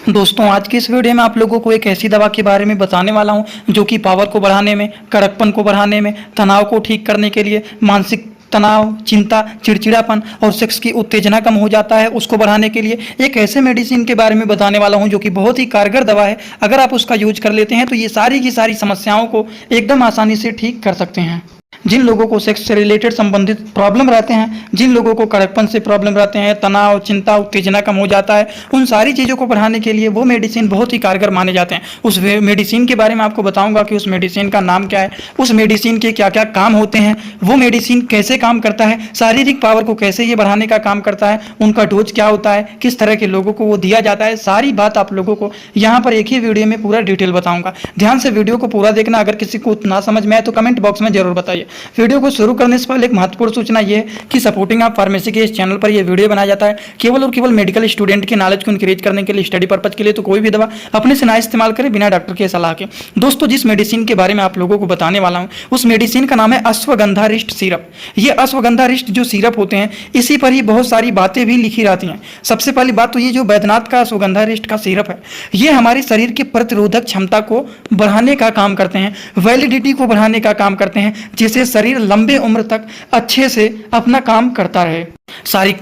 दोस्तों आज की इस वीडियो में आप लोगों को एक ऐसी दवा के बारे में बताने वाला हूं जो कि पावर को बढ़ाने में, कड़कपन को बढ़ाने में, तनाव को ठीक करने के लिए, मानसिक तनाव, चिंता, चिड़चिड़ापन और सेक्स की उत्तेजना कम हो जाता है उसको बढ़ाने के लिए एक ऐसे मेडिसिन के बारे में बताने वाला हूं जो कि बहुत ही कारगर दवा है। अगर आप उसका यूज कर लेते हैं तो ये सारी की सारी समस्याओं को एकदम आसानी से ठीक कर सकते हैं। जिन लोगों को सेक्स से रिलेटेड संबंधित प्रॉब्लम रहते हैं, जिन लोगों को कड़कपन से प्रॉब्लम रहते हैं, तनाव, चिंता, उत्तेजना कम हो जाता है, उन सारी चीज़ों को बढ़ाने के लिए वो मेडिसिन बहुत ही कारगर माने जाते हैं। उस मेडिसिन के बारे में आपको बताऊंगा कि उस मेडिसिन का नाम क्या है, उस मेडिसिन के क्या क्या काम होते हैं, वो मेडिसिन कैसे काम करता है, शारीरिक पावर को कैसे ये बढ़ाने का काम करता है, उनका डोज क्या होता है, किस तरह के लोगों को वो दिया जाता है, सारी बात आप लोगों को यहाँ पर एक ही वीडियो में पूरा डिटेल बताऊंगा। ध्यान से वीडियो को पूरा देखना। अगर किसी को ना समझ में आए तो कमेंट बॉक्स में जरूर बताइए। वीडियो को शुरू करने से पहले एक महत्वपूर्ण सूचना ये है कि सपोर्टिंग आप फार्मेसी के इस चैनल पर यह वीडियो बनाया जाता है केवल और केवल मेडिकल स्टूडेंट के नॉलेज को इंक्रीज करने के लिए, स्टडी पर्पज के लिए। तो कोई भी दवा अपने से ना इस्तेमाल करें बिना डॉक्टर के सलाह के। दोस्तों जिस मेडिसिन के बारे में आप लोगों को बताने वाला हूं उस मेडिसिन का नाम है अश्वगंधा रिष्ट सिरप। ये अश्वगंधा रिष्ट जो सिरप होते हैं इसी पर ही बहुत सारी बातें भी लिखी रहती हैं। सबसे पहली बात तो ये जो बैद्यनाथ का अश्वगंधा रिष्ट का सिरप है ये हमारे शरीर के प्रतिरोधक क्षमता को बढ़ाने का काम करते हैं, वैलिडिटी को बढ़ाने का काम करते हैं, जिससे शरीर लंबे उम्र तक अच्छे से अपना काम करता रहे।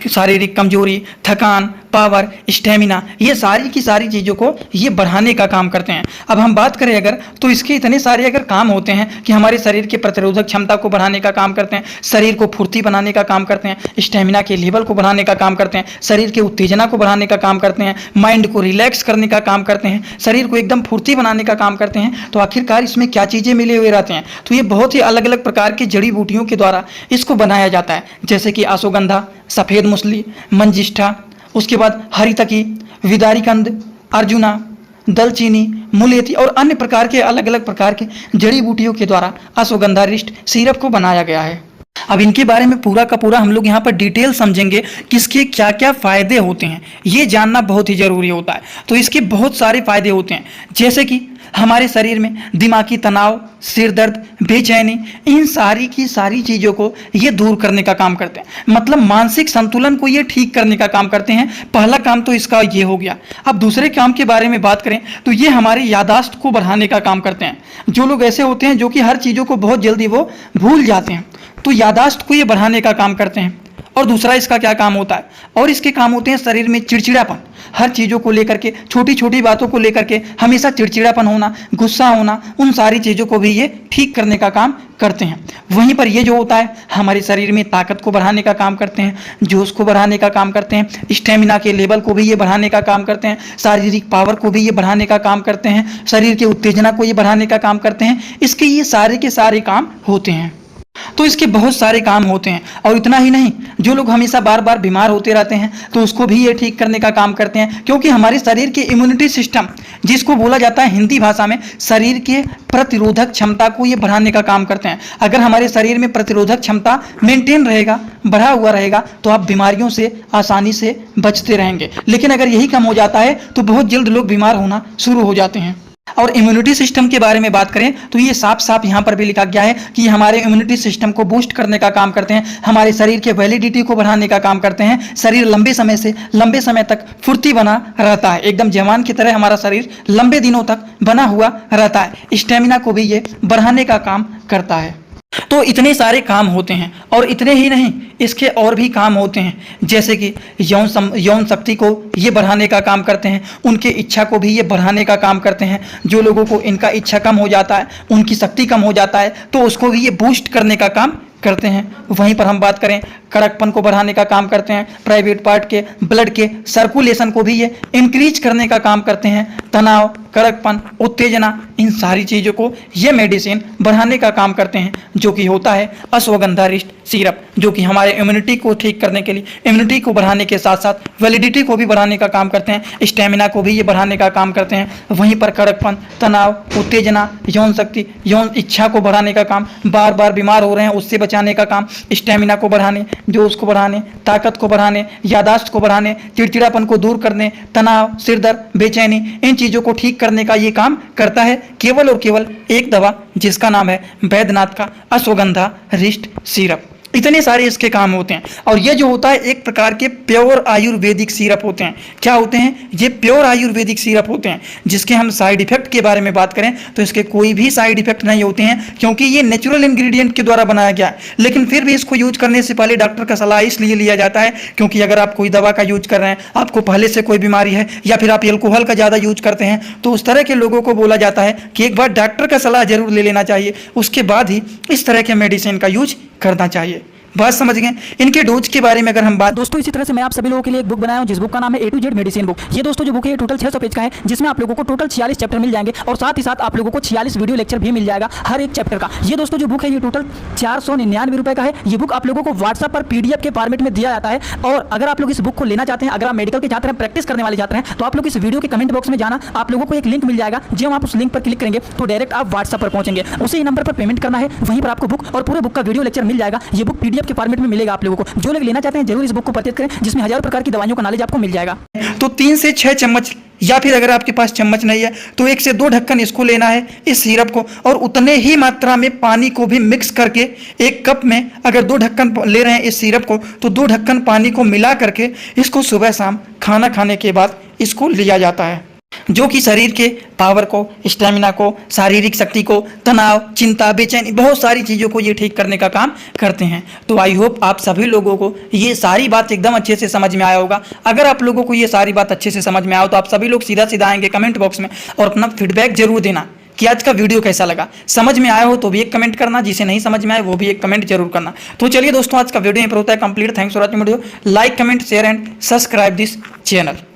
शारीरिक कमजोरी, थकान, पावर, स्टेमिना, ये सारी की सारी चीज़ों को ये बढ़ाने का काम करते हैं। अब हम बात करें अगर तो इसके इतने सारे अगर काम होते हैं कि हमारे शरीर के प्रतिरोधक क्षमता को बढ़ाने का काम करते हैं, शरीर को फुर्ती बनाने का काम करते हैं, स्टेमिना के लेवल को बढ़ाने का काम करते हैं, शरीर के उत्तेजना को बढ़ाने का काम करते हैं, माइंड को रिलैक्स करने का काम करते हैं, शरीर को एकदम फुर्ती बनाने का काम करते हैं। तो आखिरकार इसमें क्या चीज़ें मिले हुए रहते हैं? तो ये बहुत ही अलग अलग प्रकार की जड़ी बूटियों के द्वारा इसको बनाया जाता है, जैसे कि अश्वगंधा, सफ़ेद मूसली, मंजिष्ठा, उसके बाद हरितकी, विदारीकंद, अर्जुना, दलचीनी, मुलेठी और अन्य प्रकार के अलग अलग प्रकार के जड़ी बूटियों के द्वारा अश्वगंधा रिष्ट सिरप को बनाया गया है। अब इनके बारे में पूरा का पूरा हम लोग यहाँ पर डिटेल समझेंगे कि इसके क्या क्या फ़ायदे होते हैं। ये जानना बहुत ही ज़रूरी होता है। तो इसके बहुत सारे फ़ायदे होते हैं, जैसे कि हमारे शरीर में दिमागी तनाव, सिर दर्द, बेचैनी, इन सारी की सारी चीज़ों को ये दूर करने का काम करते हैं। मतलब मानसिक संतुलन को ये ठीक करने का काम करते हैं। पहला काम तो इसका ये हो गया। अब दूसरे काम के बारे में बात करें तो ये हमारी याददाश्त को बढ़ाने का काम करते हैं। जो लोग ऐसे होते हैं जो कि हर चीज़ों को बहुत जल्दी वो भूल जाते हैं, तो याददाश्त को ये बढ़ाने का काम करते हैं। और दूसरा इसका क्या काम होता है? और इसके काम होते हैं शरीर में चिड़चिड़ापन, हर चीज़ों को लेकर के, छोटी छोटी बातों को लेकर के हमेशा चिड़चिड़ापन होना, गुस्सा होना, उन सारी चीज़ों को भी ये ठीक करने का काम करते हैं। वहीं पर ये जो होता है हमारे शरीर में ताकत को बढ़ाने का काम करते हैं, जोश को बढ़ाने का काम करते हैं, स्टेमिना के लेवल को भी ये बढ़ाने का काम करते हैं, शारीरिक पावर को भी ये बढ़ाने का काम करते हैं, शरीर की उत्तेजना को ये बढ़ाने का काम करते हैं। इसके ये सारे के सारे काम होते हैं। तो इसके बहुत सारे काम होते हैं। और इतना ही नहीं, जो लोग हमेशा बार बार बीमार होते रहते हैं तो उसको भी ये ठीक करने का काम करते हैं, क्योंकि हमारे शरीर के इम्यूनिटी सिस्टम, जिसको बोला जाता है हिंदी भाषा में शरीर के प्रतिरोधक क्षमता को ये बढ़ाने का काम करते हैं। अगर हमारे शरीर में प्रतिरोधक क्षमता मेंटेन रहेगा, बढ़ा हुआ रहेगा, तो आप बीमारियों से आसानी से बचते रहेंगे। लेकिन अगर यही कम हो जाता है तो बहुत जल्द लोग बीमार होना शुरू हो जाते हैं। और इम्यूनिटी सिस्टम के बारे में बात करें तो ये साफ साफ यहाँ पर भी लिखा गया है कि हमारे इम्यूनिटी सिस्टम को बूस्ट करने का काम करते हैं, हमारे शरीर के वैलिडिटी को बढ़ाने का काम करते हैं। शरीर लंबे समय तक फुर्ती बना रहता है, एकदम जवान की तरह हमारा शरीर लंबे दिनों तक बना हुआ रहता है। स्टेमिना को भी ये बढ़ाने का काम करता है। तो इतने सारे काम होते हैं। और इतने ही नहीं, इसके और भी काम होते हैं, जैसे कि यौन शक्ति को ये बढ़ाने का काम करते हैं, उनके इच्छा को भी ये बढ़ाने का काम करते हैं। जो लोगों को इनका इच्छा कम हो जाता है, उनकी शक्ति कम हो जाता है, तो उसको भी ये बूस्ट करने का काम करते हैं। वहीं पर हम बात करें कड़कपन को बढ़ाने का काम करते हैं, प्राइवेट पार्ट के ब्लड के सर्कुलेशन को भी ये इंक्रीज करने का काम करते हैं। तनाव, कड़कपन, उत्तेजना, इन सारी चीज़ों को ये मेडिसिन बढ़ाने का काम करते हैं, जो कि होता है अश्वगंधा रिष्ट सिरप, जो कि हमारे इम्यूनिटी को ठीक करने के लिए, इम्यूनिटी को बढ़ाने के साथ साथ वैलिडिटी को भी बढ़ाने का काम करते हैं, स्टेमिना को भी ये बढ़ाने का काम करते हैं। वहीं पर कड़कपन, तनाव, उत्तेजना, यौन शक्ति, यौन इच्छा को बढ़ाने का काम, बार बार बीमार हो रहे हैं उससे बचाने का काम, स्टेमिना को बढ़ाने, जोश को बढ़ाने, ताकत को बढ़ाने, याददाश्त को बढ़ाने, चिड़चिड़ापन को दूर करने, तनाव, सिर दर्द, बेचैनी, इन चीज़ों को ठीक करने का ये काम करता है केवल और केवल एक दवा, जिसका नाम है बैद्यनाथ का अश्वगंधा रिष्ट सिरप। इतने सारे इसके काम होते हैं। और ये जो होता है एक प्रकार के प्योर आयुर्वेदिक सिरप होते हैं। क्या होते हैं? ये प्योर आयुर्वेदिक सिरप होते हैं, जिसके हम साइड इफेक्ट के बारे में बात करें तो इसके कोई भी साइड इफेक्ट नहीं होते हैं, क्योंकि ये नेचुरल इंग्रेडिएंट के द्वारा बनाया गया है। लेकिन फिर भी इसको यूज करने से पहले डॉक्टर का सलाह इसलिए लिया जाता है, क्योंकि अगर आप कोई दवा का यूज कर रहे हैं, आपको पहले से कोई बीमारी है या फिर आप एल्कोहल का ज़्यादा यूज करते हैं, तो उस तरह के लोगों को बोला जाता है कि एक बार डॉक्टर का सलाह जरूर ले लेना चाहिए, उसके बाद ही इस तरह के मेडिसिन का यूज करना चाहिए। बात समझ गए? इनके डोज के बारे में अगर हम बात, दोस्तों इसी तरह से मैं आप सभी लोगों के लिए एक बुक बनाया हूं, जिस बुक का नाम है A to Z medicine book. ये दोस्तों जो बुक है ये टोटल 600 पेज का है, जिसमें आप लोगों को टोटल 46 चैप्टर मिल जाएंगे और साथ ही साथ आप लोगों को 46 वीडियो लेक्चर भी मिल जाएगा हर एक चैप्टर का। ये दोस्तों जो बुक है ये टोटल 499 रुपए का है। ये बुक आप लोगों को व्हाट्सएप पर PDF के फॉर्मेट में दिया जाता है। और अगर आप लोग इस बुक को लेना चाहते हैं, अगर आप मेडिकल के छात्र हैं, प्रैक्टिस करने वाले छात्र हैं, तो आप लोग इस वीडियो के कमेंट बॉक्स में जाना, आप लोगों को एक लिंक मिल जाएगा। जब आप उस लिंक पर क्लिक करेंगे तो डायरेक्ट आप व्हाट्सएप पर पहुंचेंगे, उसी नंबर पर पेमेंट करना है, वहीं पर आपको बुक और पूरे बुक का वीडियो लेक्चर मिल जाएगा। ये बुक PDF के फॉर्मेट में मिलेगा आप लोगों को। जो लोग लेना चाहते हैं जरूर इस बुक को परचेज करें, जिसमें हजारों प्रकार की दवाइयों का नॉलेज आपको मिल जाएगा। तो 3 से 6 चम्मच, या फिर अगर आपके पास चम्मच नहीं है तो 1 से 2 ढक्कन इसको लेना है, इस सिरप को, और उतने ही मात्रा में पानी को भी मिक्स करके, एक कप में अगर 2 ढक्कन ले रहे हैं इस सिरप को, तो 2 ढक्कन पानी को मिला करके इसको सुबह शाम खाना खाने के बाद इसको लिया जाता है, जो कि शरीर के पावर को, स्टेमिना को, शारीरिक शक्ति को, तनाव, चिंता, बेचैनी, बहुत सारी चीज़ों को ये ठीक करने का काम करते हैं। तो आई होप आप सभी लोगों को ये सारी बात एकदम अच्छे से समझ में आया होगा। अगर आप लोगों को ये सारी बात अच्छे से समझ में आया हो तो आप सभी लोग सीधा सीधा आएंगे कमेंट बॉक्स में और अपना फीडबैक जरूर देना कि आज का वीडियो कैसा लगा। समझ में आया हो तो भी एक कमेंट करना, जिसे नहीं समझ में आए वो भी एक कमेंट जरूर करना। तो चलिए दोस्तों, आज का वीडियो यहीं पर होता है complete. Thanks for watching video. Like, comment, share and subscribe this channel.